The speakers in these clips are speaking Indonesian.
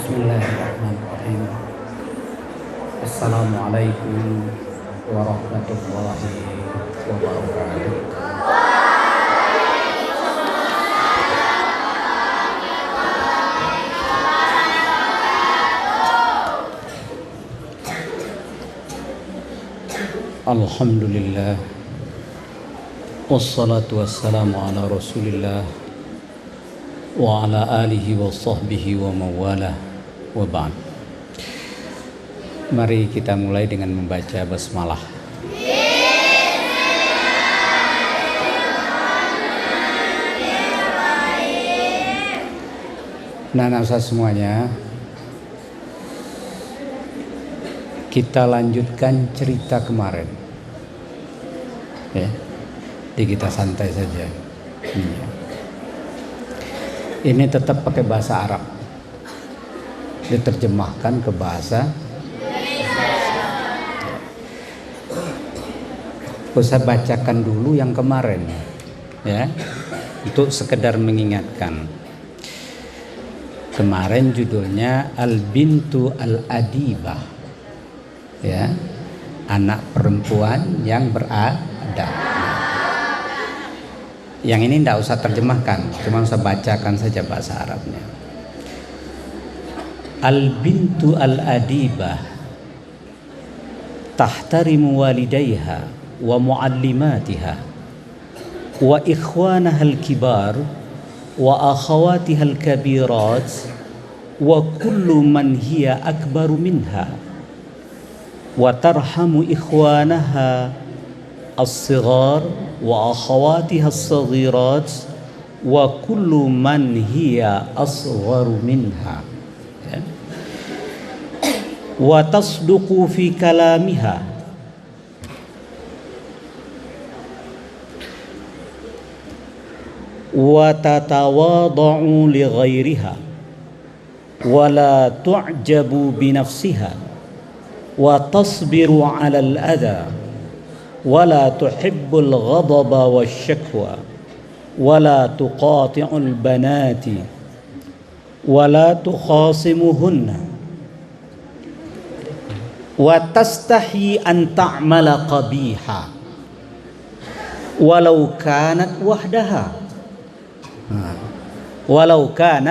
Bismillahirrahmanirrahim. Assalamualaikum warahmatullahi wabarakatuh. Alhamdulillah, wassalatu wassalamu ala rasulillah wa ala alihi wa sahbihi wa mawalah wa ba'd. Mari kita mulai dengan membaca basmalah. Nah, nasa semuanya, kita lanjutkan cerita kemarin, ya. Jadi kita santai saja. Ini tetap pakai bahasa Arab, diterjemahkan ke bahasa. Saya bacakan dulu yang kemarin, ya, untuk sekedar mengingatkan. Kemarin judulnya Al-Bintu Al-Adibah. Ya, anak perempuan yang beradab. Yang ini tidak usah terjemahkan, cuma usah bacakan saja bahasa Arabnya. Al-bintu al-adibah tahtarimu walidayha wa muallimatiha wa ikhwanaha al-kibar wa akhawatiha al-kabirat wa kullu man hiya akbaru minha wa tarhamu ikhwanaha as-sighar wa akhawatiha as-saghirat wa kullu man hiya asgharu minha, ya. Wa tasduqu fi kalamiha wa tatawada'u li ghairiha wa la tu'jabu bi nafsiha wa tasbiru 'ala al-adha wa la tuhibbul ghadaba wasyakwa wa la tuqati'ul banati wa la tukhasimuhunna wa tastahi an ta'mala qabiha walau kanat wahdaha wahdaha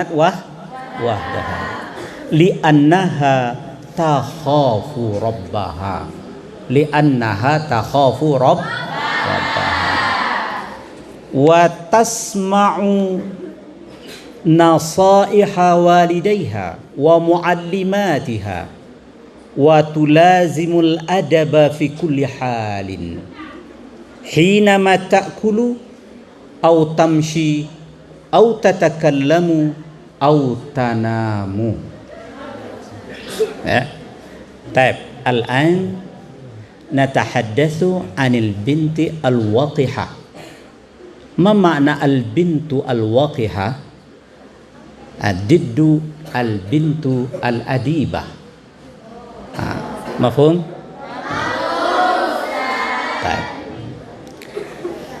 li'annaha takhafu rabbaha wa tasma'u nasaiha walidayha wa muallimatiha wa tulazimul adaba fi kulli halin hinama ta'kulu aw tamshi aw tatakallamu aw tanamu. Ya. Taib. Al-an natahaddatsu 'anil binti al-waqihah. Ma makna al-bintu al-waqihah? Ad-diddu al-bintu al-adibah. Mafhum? Taib.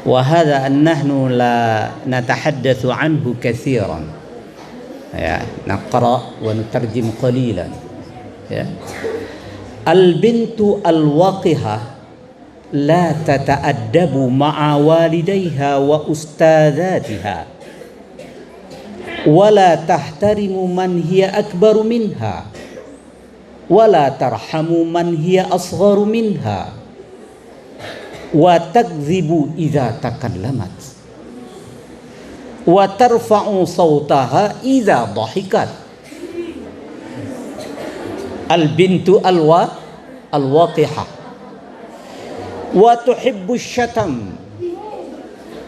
Wa hadha nahnu la natahaddatsu 'anhu katsiran. Ya, naqra wa nutarjim qalilan. Ya. Al-bintu al-waqihah la tata'addabu ma'a walidayha wa ustadzatiha wa la tahtarimu man hiya akbaru minha wa la tarhamu man hiya asgharu minha wa takdzibu idza takallamat wa tarfa'u sawtaha idza dhahikat. Al-bintu al-waqihah wa tuhibbu syatam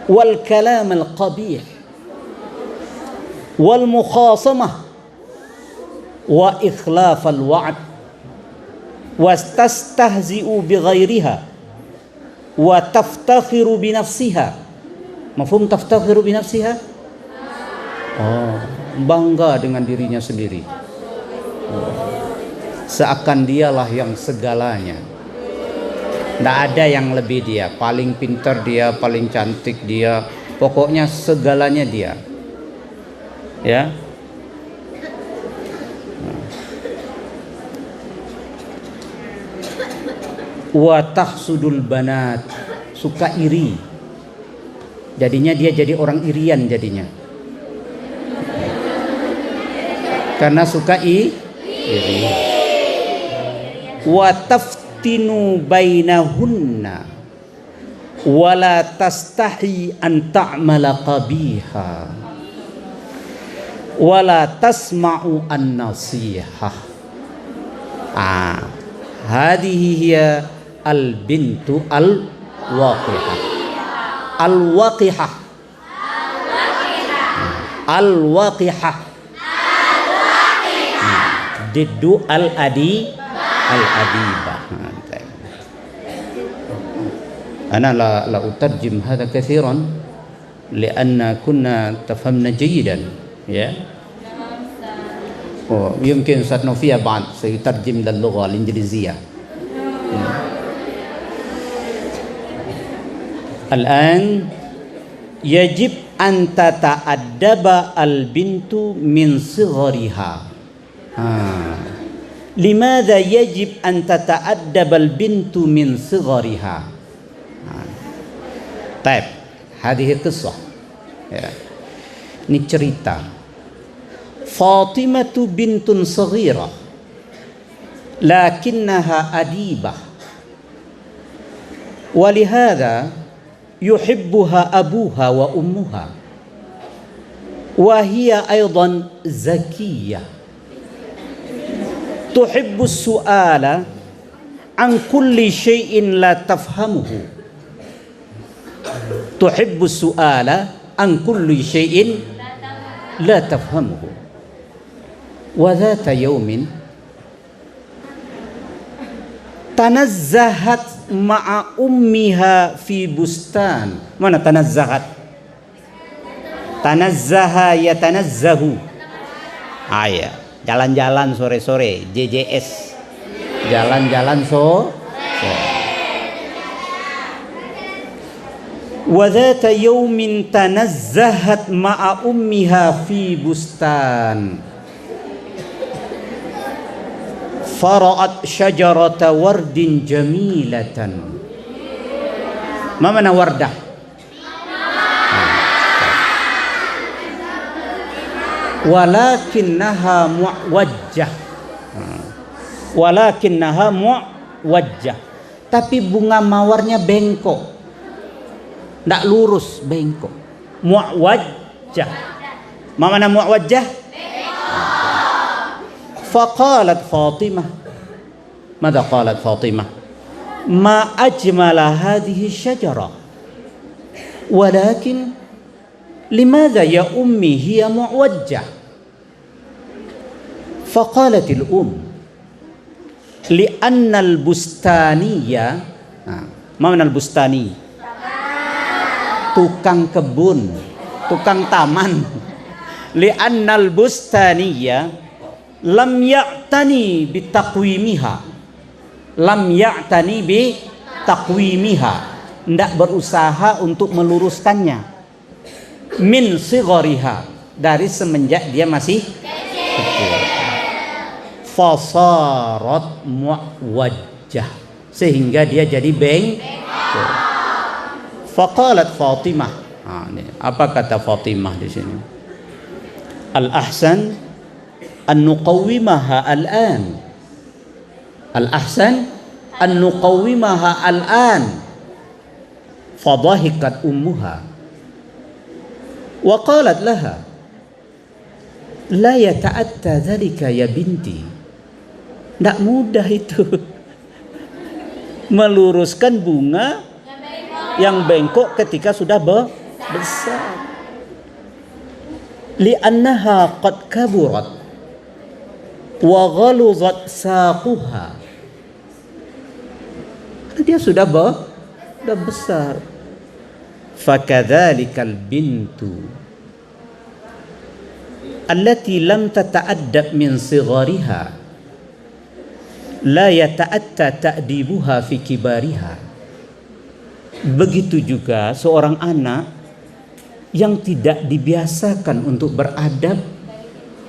wal kalam al-qabih wal mukhasamah wa ikhlaf al-wa'd wa tastahzi'u bi ghairiha wa taftakhiru bi nafsiha. Mafhum taftakhiru bi nafsiha? Oh, bangga dengan dirinya sendiri. Seakan dialah yang segalanya. Tidak ada yang lebih dia. Paling pintar dia, paling cantik dia, pokoknya segalanya dia. Ya. Wa tahsudul banat, suka iri. Jadinya dia jadi orang irian jadinya. Karena suka iri. Wa taftinu bainahunna wala tastahi an ta'mala qabiha wala tasma'u an nasihah. Hadhihi hiya al bintu al waqihah. Al waqihah. Al waqihah. Diddu al adi al adibah. أنا لا أترجم هذا كثيرا لأن كنا تفهمنا جيدا يا ويمكن أستاذ نوفيا بعد سيترجم للغة الإنجليزية. الآن يجب أن تتأدب البنت من صغرها. لماذا يجب أن تتأدب البنت من صغرها؟ Taib, hadhihi qissah. Ya. Ini cerita. Fatimah bintun saghirah lakinnaha adibah. Walihada yuhibbuha abuha wa ummuha. Wa hiya aidan zakiyah. Tuhibbu su'ala an kulli syai'in la tafhamuhu. Tuhibbu su'ala an kulli syai'in la tafhamuhu. Wa dhata yawmin tanazzahat ma'a ummiha fi bustan. Mana tanazzahat? Tanazzaha yatanazzahu. Ya. Jalan-jalan sore-sore, JJS. Jalan-jalan sore. وذات يوم تنزهت مع أمها في بستان فرأت شجرة ورد جميلة. ما معنى وردة؟ ولكنها معوجة. ولكنها معوجة. Tapi bunga mawarnya bengkok. Tidak lurus, bengkok. Mu'wajjah. Ma mana mu'wajjah? Faqalat Fatimah. Mada qalat Fatimah? Ma ajmala hadhihi syajara. Walakin limadha ya ummi hiya mu'wajjah? Faqalat al-um li'anna al-bustaniyya. Ma mana al-bustani? Tukang kebun, tukang taman. Li'annal bustaniyya lam ya'tani bitaqwimiha. Lam ya'tani bitaqwimiha. Tidak berusaha untuk meluruskannya. Min sighariha, dari semenjak dia masih kecil. Fasarat mu'wajjah, sehingga dia jadi bengkok. Faqalat Fatimah. Apa kata Fatimah di sini? Al-ahsan an nuqawwimaha al-an. Al-ahsan an nuqawwimaha al-an. Fadhahikat ummuha. Wa qalat laha la yata'atta dhalika ya binti. Tidak mudah itu meluruskan bunga yang bengkok ketika sudah besar. Li'annaha qad kaburat wa ghaluzat saquha. Dia sudah besar. Fakadzalikal bintu allati lam tata'addab min sighariha la yata'atta ta'dibuha fi kibariha. Begitu juga seorang anak yang tidak dibiasakan untuk beradab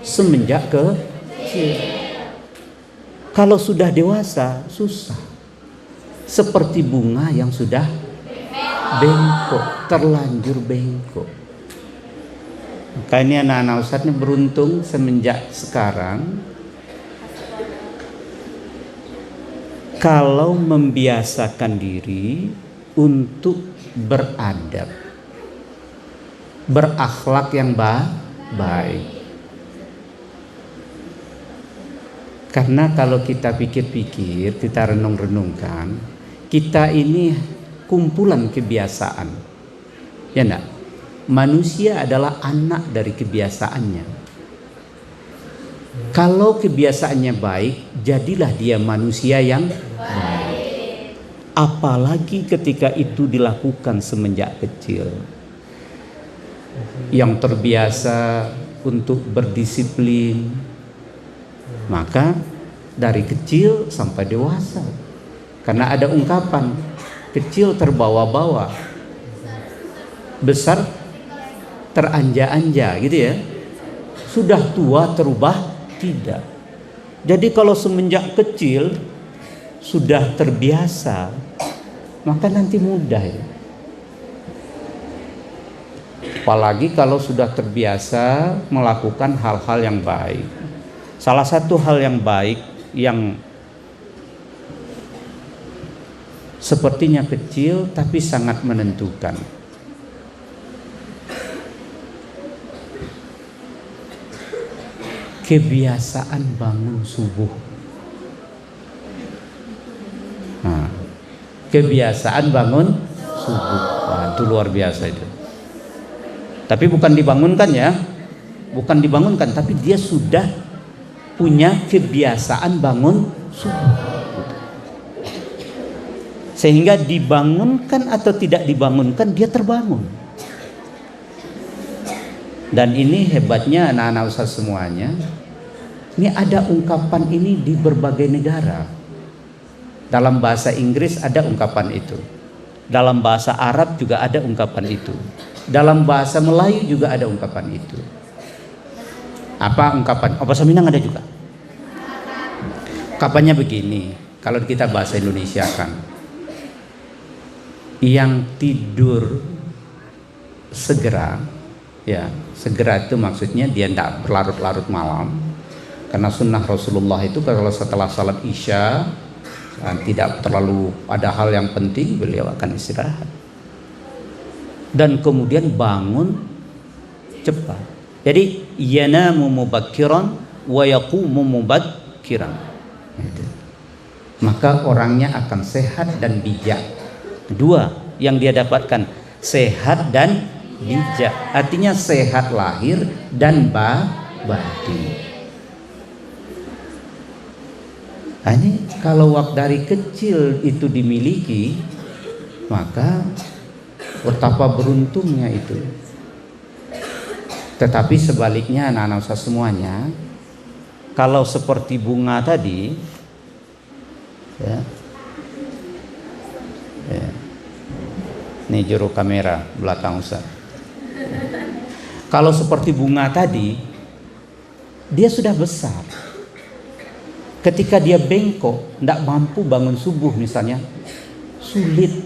semenjak kecil. Kalau sudah dewasa susah. seperti bunga yang sudah bengkok, terlanjur bengkok. Makanya anak-anak Ustadz ini beruntung semenjak sekarang kalau membiasakan diri untuk beradab, berakhlak yang baik. Karena kalau kita pikir-pikir, kita renung-renungkan, kita ini kumpulan kebiasaan. Ya enggak? Manusia adalah anak dari kebiasaannya. Kalau kebiasaannya baik, jadilah dia manusia yang baik. Apalagi ketika itu dilakukan semenjak kecil. Yang terbiasa untuk berdisiplin, maka dari kecil sampai dewasa. Karena ada ungkapan, kecil terbawa-bawa, besar teranja-anja, gitu ya. Sudah tua terubah tidak. Jadi kalau semenjak kecil sudah terbiasa, maka nanti mudah ya. Apalagi kalau sudah terbiasa melakukan hal-hal yang baik. Salah satu hal yang baik yang sepertinya kecil tapi sangat menentukan. Kebiasaan bangun subuh. Nah, kebiasaan bangun subuh. Wah, itu luar biasa itu. Tapi bukan dibangunkan ya. Bukan dibangunkan, tapi dia sudah punya kebiasaan bangun subuh. Sehingga dibangunkan atau tidak dibangunkan, dia terbangun. Dan ini hebatnya anak-anak Ustaz semuanya. Ini ada ungkapan ini di berbagai negara. Dalam bahasa Inggris ada ungkapan itu. Dalam bahasa Arab juga ada ungkapan itu. Dalam bahasa Melayu juga ada ungkapan itu. Apa ungkapan? Oh, bahasa Minang ada juga. Ungkapannya begini, kalau kita bahasa Indonesia kan, yang tidur segera, ya segera itu maksudnya dia tidak berlarut-larut malam. Karena sunnah Rasulullah itu kalau setelah salat Isya tidak terlalu ada hal yang penting, beliau akan istirahat. Dan kemudian bangun cepat. Jadi yanamu mubakkiran wa yaqumu mubakkiran. Maka orangnya akan sehat dan bijak. Dua yang dia dapatkan, sehat dan bijak. Artinya sehat lahir dan batin. Ini kalau waktu dari kecil itu dimiliki, maka betapa beruntungnya itu. Tetapi sebaliknya anak-anak Ustaz semuanya, kalau seperti bunga tadi, ya, ini juru kamera belakang Ustaz. Kalau seperti bunga tadi, dia sudah besar. Ketika dia bengkok, tidak mampu bangun subuh misalnya, sulit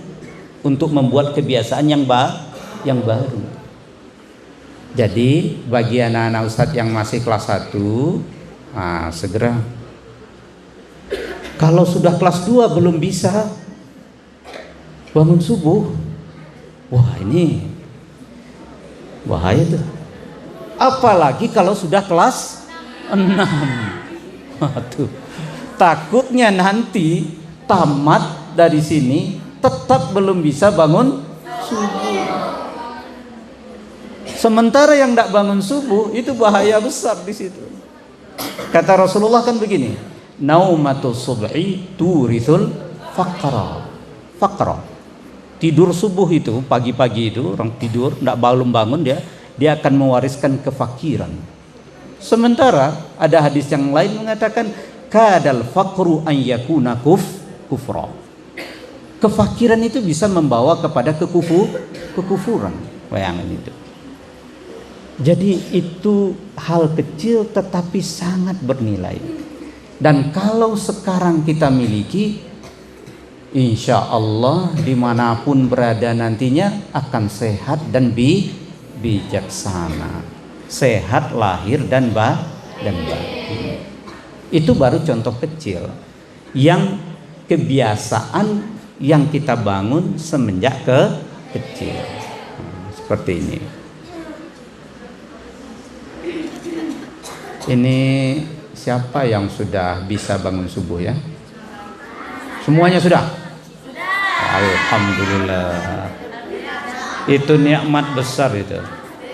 untuk membuat kebiasaan yang baru. Jadi bagi anak-anak Ustadz yang masih kelas 1, segera. Kalau sudah kelas 2 belum bisa bangun subuh, wah ini bahaya tuh. Apalagi kalau sudah kelas 6. Waduh, takutnya nanti tamat dari sini tetap belum bisa bangun subuh. Sementara yang tidak bangun subuh itu bahaya besar di situ. Kata Rasulullah kan begini, naumatul subhi turithul faqra. Tidur subuh itu pagi-pagi itu orang tidur tidak belum bangun dia akan mewariskan kefakiran. Sementara ada hadis yang lain mengatakan kadal faqru an yakuna kufra. Kefakiran itu bisa membawa kepada kekufuran. Bayangkan itu. Jadi itu hal kecil tetapi sangat bernilai. Dan kalau sekarang kita miliki, insya Allah dimanapun berada nantinya akan sehat dan bijaksana, sehat lahir dan batin. Itu baru contoh kecil yang kebiasaan yang kita bangun semenjak kecil. Seperti ini. Ini siapa yang sudah bisa bangun subuh ya? Semuanya sudah? Alhamdulillah. Itu nikmat besar itu.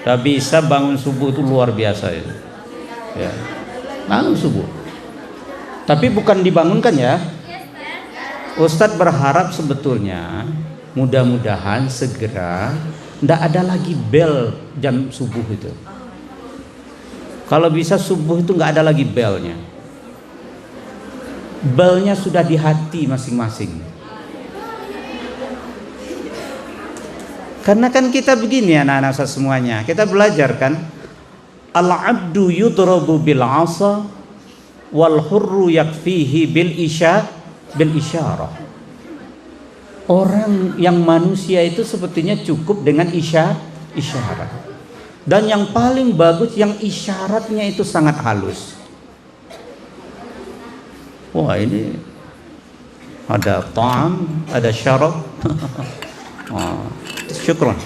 Udah bisa bangun subuh itu luar biasa itu. Ya. Bangun subuh. Tapi bukan dibangunkan ya. Ustadz berharap sebetulnya mudah-mudahan segera tidak ada lagi bel jam subuh itu. Kalau bisa subuh itu nggak ada lagi belnya. Belnya sudah di hati masing-masing. Karena kan kita begini anak-anak semuanya, kita belajar kan, al-abdu yudrabu bil asa wal hurru yakfihi bil isyarah. Orang yang manusia itu sepertinya cukup dengan isyarat. Dan yang paling bagus yang isyaratnya itu sangat halus. Wah, ini ada ta'am, ada syarab. Oh, syukran.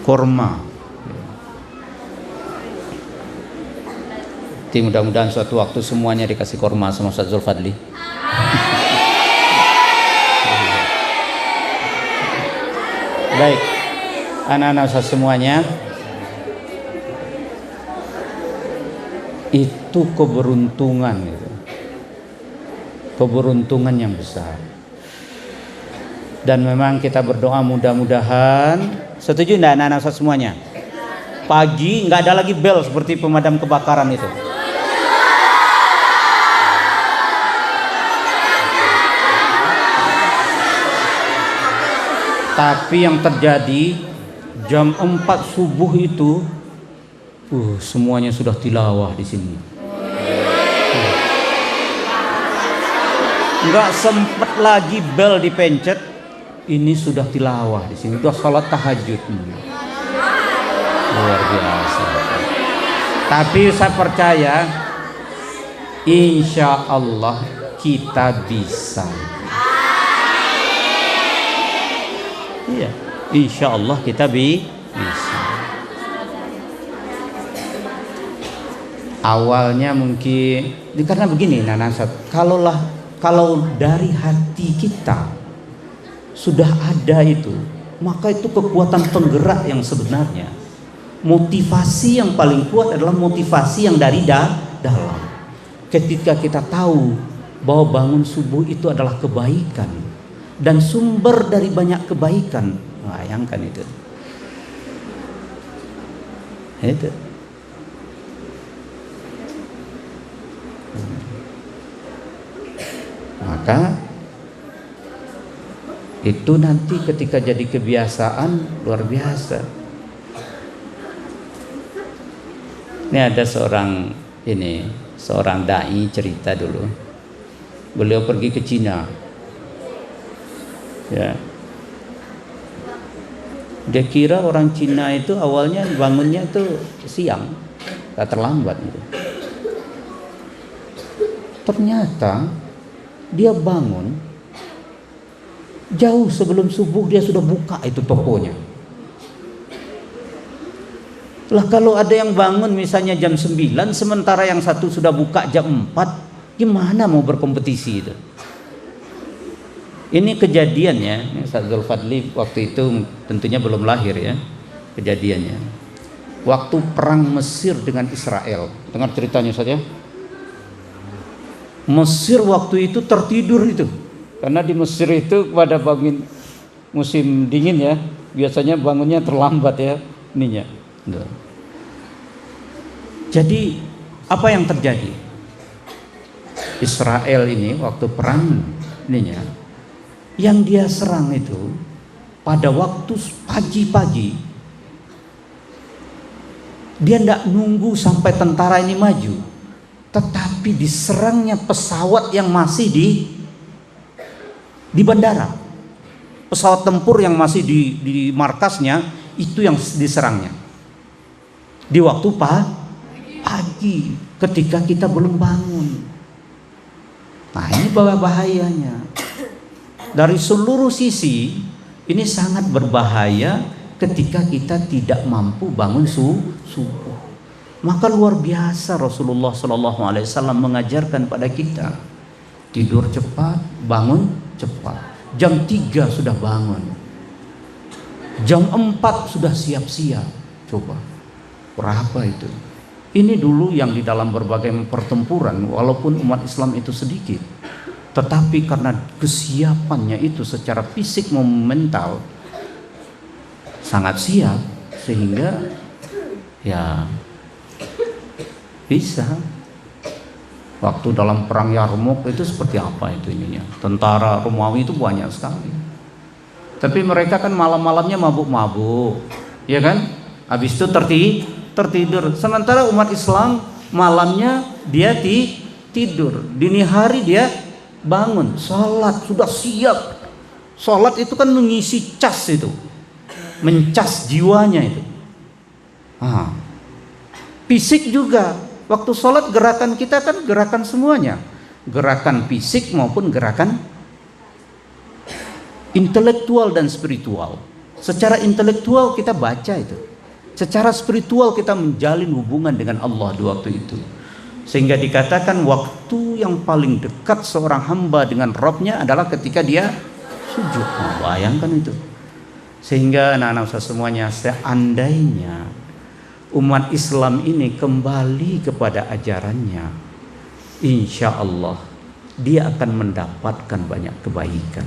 Kurma. Mudah-mudahan suatu waktu semuanya dikasih kurma sama Ustaz Zulfadli. Baik, anak-anak Ustaz semuanya, itu keberuntungan itu. Keberuntungan yang besar. Dan memang kita berdoa mudah-mudahan, setuju enggak anak-anak Ustaz semuanya? Pagi enggak ada lagi bel seperti pemadam kebakaran itu. Tapi yang terjadi jam 4 subuh itu semuanya sudah tilawah di sini. Enggak sempat lagi bel dipencet, ini sudah tilawah di sini, sudah salat tahajud. Luar biasa. Tapi saya percaya insya Allah kita bisa. Iya, insya Allah kita bisa. Awalnya mungkin karena begini, Nanasat, kalau dari hati kita sudah ada itu, maka itu kekuatan penggerak yang sebenarnya. Motivasi yang paling kuat adalah motivasi yang dari dalam. Ketika kita tahu bahwa bangun subuh itu adalah kebaikan dan sumber dari banyak kebaikan, bayangkan itu. Itu. Maka itu nanti ketika jadi kebiasaan luar biasa. Ini ada seorang dai cerita dulu. Beliau pergi ke Cina. Ya. Dia kira orang Cina itu awalnya bangunnya tuh siang, gak terlambat gitu. Ternyata dia bangun jauh sebelum subuh, dia sudah buka itu tokonya. Lah kalau ada yang bangun misalnya jam 9 sementara yang satu sudah buka jam 4, gimana mau berkompetisi itu? Ini kejadiannya, Ustaz Zulfadli waktu itu tentunya belum lahir ya, kejadiannya. Waktu perang Mesir dengan Israel, dengar ceritanya saja. Mesir waktu itu tertidur itu, karena di Mesir itu pada bangun musim dingin ya, biasanya bangunnya terlambat ya, ininya. Jadi apa yang terjadi? Israel ini waktu perang ininya, yang dia serang itu pada waktu pagi-pagi, dia tidak nunggu sampai tentara ini maju. tetapi diserangnya pesawat yang masih di bandara. Pesawat tempur yang masih di markasnya itu yang diserangnya. Di waktu pagi ketika kita belum bangun. Nah, ini bahayanya. Dari seluruh sisi ini sangat berbahaya ketika kita tidak mampu bangun subuh. Maka luar biasa Rasulullah SAW mengajarkan pada kita tidur cepat, bangun cepat. Jam 3 sudah bangun, jam 4 sudah siap-siap. Coba berapa itu? Ini dulu yang di dalam berbagai pertempuran, walaupun umat Islam itu sedikit, tetapi karena kesiapannya itu secara fisik maupun mental sangat siap, sehingga ya bisa. Waktu dalam perang Yarmouk itu seperti apa itu ininya? Tentara Romawi itu banyak sekali. Tapi mereka kan malam-malamnya mabuk-mabuk, ya kan? Habis itu tertidur. Sementara umat Islam malamnya dia tidur, dini hari dia bangun, sholat, sudah siap. Sholat itu kan mengisi cas itu, mencas jiwanya itu. Fisik juga. Waktu sholat gerakan kita kan gerakan semuanya, gerakan fisik maupun gerakan intelektual dan spiritual. Secara intelektual kita baca itu, secara spiritual kita menjalin hubungan dengan Allah di waktu itu. Sehingga dikatakan waktu yang paling dekat seorang hamba dengan Rabbnya adalah ketika dia sujud. Bayangkan itu. Sehingga anak-anak semuanya, seandainya umat Islam ini kembali kepada ajarannya, insya Allah dia akan mendapatkan banyak kebaikan.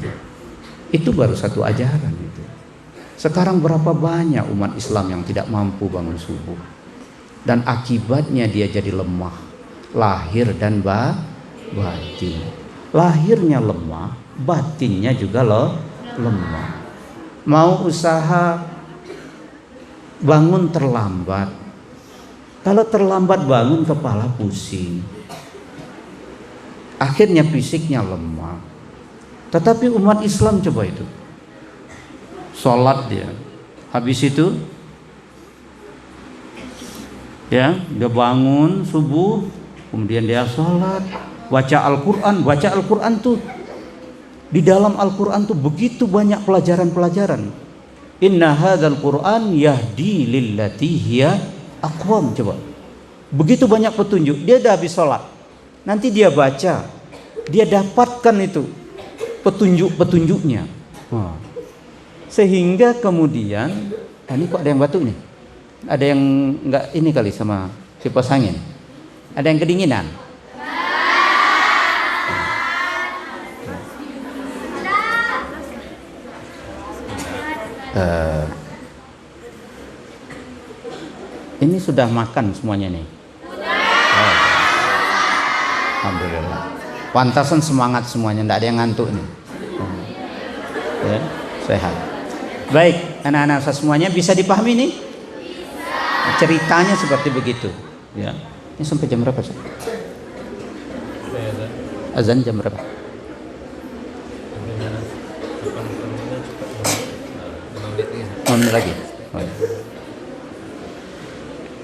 Itu baru satu ajaran itu. Sekarang berapa banyak umat Islam yang tidak mampu bangun subuh, dan akibatnya dia jadi lemah, lahir dan batin. Lahirnya lemah, batinnya juga lemah. Mau usaha bangun terlambat. Kalau terlambat bangun kepala pusing. Akhirnya fisiknya lemah. Tetapi umat Islam coba itu. Sholat dia. Habis itu ya, dia bangun subuh, kemudian dia sholat, baca Al-Quran. Baca Al-Quran tuh, di dalam Al-Quran tuh begitu banyak pelajaran-pelajaran. Inna hadzal Qur'an yahdi lillati hiya aqwam. Coba. Begitu banyak petunjuk. Dia dah habis sholat, nanti dia baca, dia dapatkan itu petunjuk-petunjuknya. Sehingga kemudian, ini kok ada yang batuk nih? Ada yang enggak ini kali sama kipas angin? Ada yang kedinginan? Ini sudah makan semuanya nih? Alhamdulillah. Pantasan semangat semuanya, tidak ada yang ngantuk nih. Ya, sehat. Baik, anak-anak semuanya bisa dipahami nih? Ceritanya seperti begitu. Ya. Ini sampai jam berapa, Ustaz? Azan jam berapa? Lagi.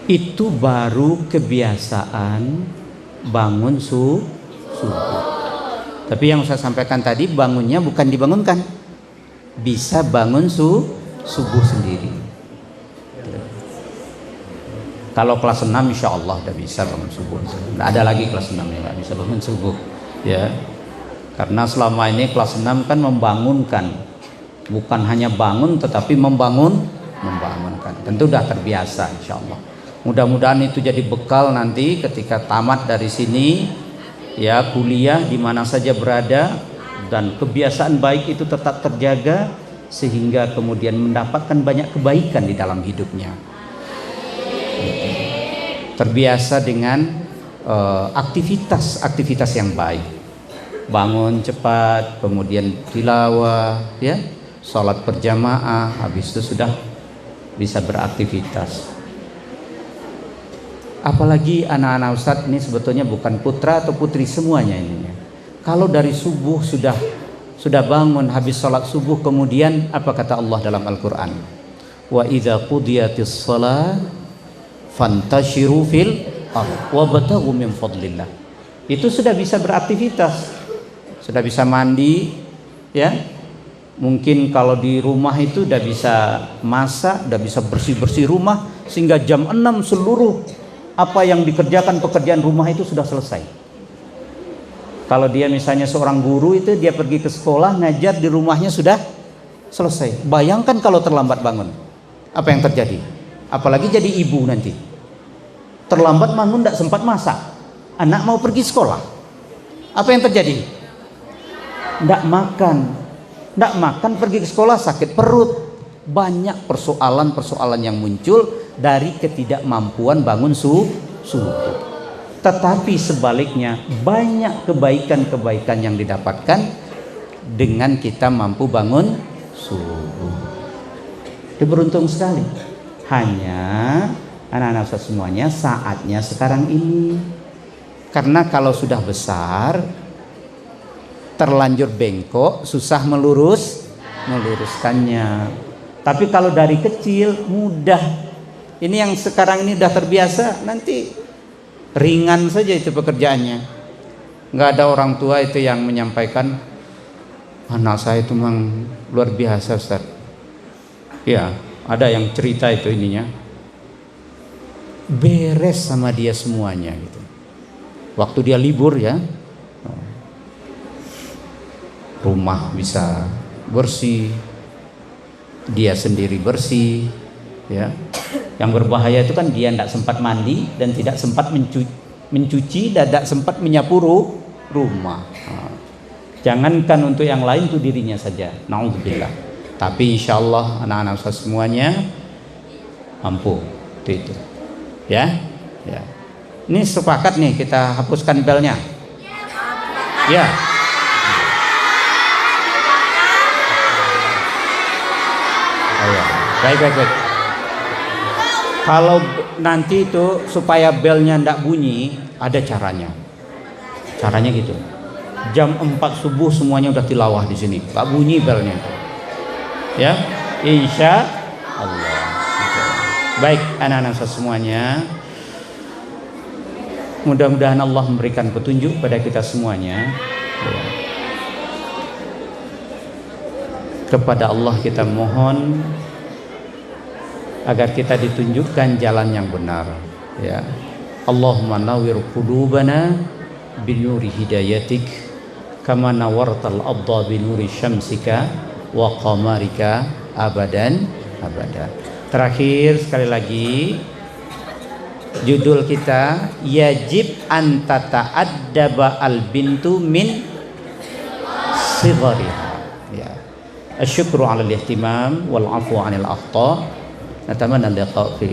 Itu baru kebiasaan bangun subuh. Tapi yang saya sampaikan tadi, bangunnya bukan dibangunkan, bisa bangun subuh sendiri. Kalau kelas 6 insya Allah udah bisa bangun subuh. Nggak ada lagi kelas 6 yang nggak bisa bangun subuh, ya. Karena selama ini kelas 6 kan membangunkan, bukan hanya bangun tetapi membangunkan. Tentu sudah terbiasa insya Allah. Mudah-mudahan itu jadi bekal nanti ketika tamat dari sini, ya, kuliah di mana saja berada, dan kebiasaan baik itu tetap terjaga sehingga kemudian mendapatkan banyak kebaikan di dalam hidupnya. Terbiasa dengan aktivitas yang baik. Bangun cepat, kemudian tilawah, ya, sholat berjamaah, habis itu sudah bisa beraktivitas. Apalagi anak-anak Ustadz ini sebetulnya bukan putra atau putri semuanya ini. Kalau dari subuh sudah bangun habis sholat subuh, kemudian apa kata Allah dalam Al-Quran? Wa idza qudiyatis shalah fantashiru fil ardh wabtaghu min fadlillah. Itu sudah bisa beraktivitas, sudah bisa mandi, ya. Mungkin kalau di rumah itu udah bisa masak, udah bisa bersih-bersih rumah, sehingga jam 6 seluruh apa yang dikerjakan pekerjaan rumah itu sudah selesai. Kalau dia misalnya seorang guru itu, dia pergi ke sekolah ngajar, di rumahnya sudah selesai. Bayangkan kalau terlambat bangun, apa yang terjadi? Apalagi jadi ibu nanti, terlambat bangun, tidak sempat masak, anak mau pergi sekolah, apa yang terjadi? Tidak makan pergi ke sekolah, sakit perut. Banyak persoalan-persoalan yang muncul dari ketidakmampuan bangun subuh. Tetapi sebaliknya, banyak kebaikan-kebaikan yang didapatkan dengan kita mampu bangun subuh. Itu beruntung sekali. Hanya anak-anak semuanya saatnya sekarang ini. Karena kalau sudah besar, terlanjur bengkok, susah meluruskannya. Tapi kalau dari kecil mudah. Ini yang sekarang ini udah terbiasa, nanti ringan saja itu pekerjaannya. Nggak ada orang tua itu yang menyampaikan, anak saya itu memang luar biasa Ustaz. Ya, ada yang cerita itu ininya, beres sama dia semuanya gitu. Waktu dia libur ya, rumah bisa bersih, dia sendiri bersih, ya. Yang berbahaya itu kan dia tidak sempat mandi dan tidak sempat mencuci dan tidak sempat menyapu rumah. Jangankan untuk yang lain, untuk dirinya saja. Naudzubillah. Tapi insya Allah anak-anak saya semuanya mampu. Itu. Ya, ya. Ini sepakat nih kita hapuskan belnya. Ya. Baik. Kalau nanti itu supaya belnya ndak bunyi, ada caranya. Caranya gitu. Jam 4 subuh semuanya udah tilawah di sini. Nggak bunyi belnya. Ya, insya Allah. Baik anak-anak semuanya. Mudah-mudahan Allah memberikan petunjuk pada kita semuanya. Ya. Kepada Allah kita mohon agar kita ditunjukkan jalan yang benar, ya. Allahumma nawwir qulubana binuri hidayatik kama nawartal adha binuri syamsika wa qamarika abadan. Terakhir sekali lagi, judul kita yajib an tata'addaba al bintu min sighariha, ya. Asyukru 'alal ihtimam wal 'afwu 'anil akhta'. نتمنى اللقاء في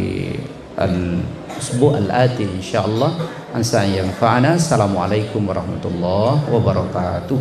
الأسبوع الآتي إن شاء الله. أنسى أن ينفعنا. السلام عليكم ورحمة الله وبركاته.